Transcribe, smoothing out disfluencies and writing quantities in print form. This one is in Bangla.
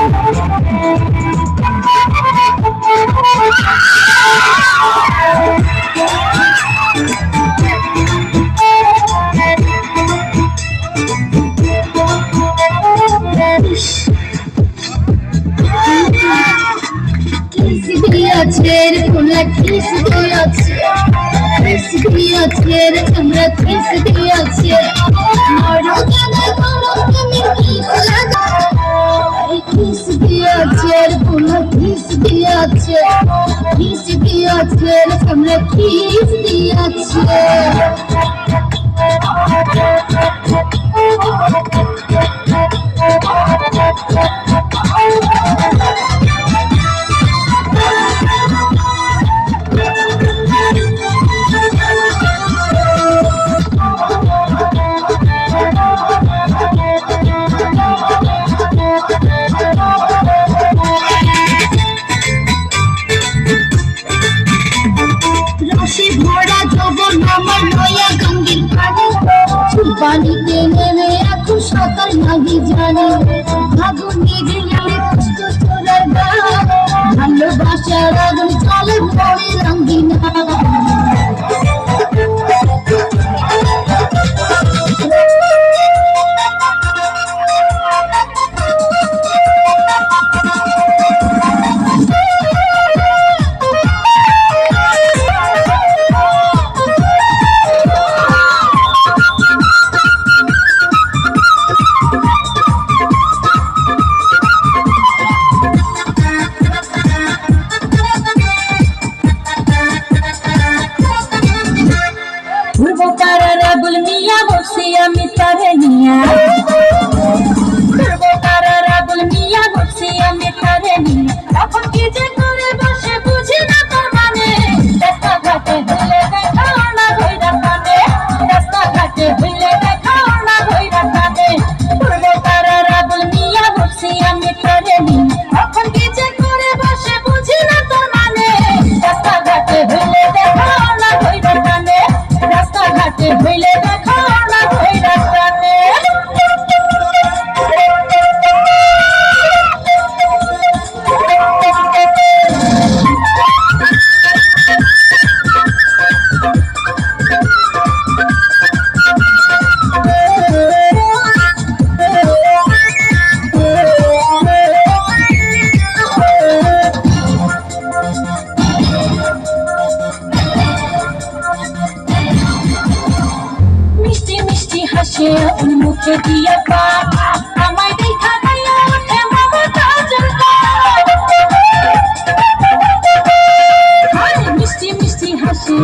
কিস দিয়েছে তোমরা কিস দিয়েছে নরকানে কলঙ্কের কিস লাগা কিস দিয়েছে তোমরা কিস দিয়েছে তোমরা কিস দিয়েছে পানিতে নেমে এখন সাঁতার নাহি জানি আগুন নিভে গেলে কষ্ট চলার ভালোবাসার আগুন চলে পড়ে রঙিনা আমি তারে নিয়া করবো তারা রাগুল মিয়া বসে আমি তারে নিয়া এখন কি যে করে বসে বুঝি না তোর মানে রাস্তাঘাটে হইলে দেখাও না ধইরা কানে রাস্তাঘাটে হইলে দেখাও না ধইরা কানে করবো তারা রাগুল মিয়া বসে আমি তারে নিয়া এখন কি যে করে বসে বুঝি না তোর মানে রাস্তাঘাটে হইলে দেখাও না ধইরা কানে রাস্তাঘাটে হইলে দেখাও হাসে মুখে দিয়া পাট আমায় দেখা গাইয়া ওঠে মমতাজের গান মিষ্টি মিষ্টি হাসে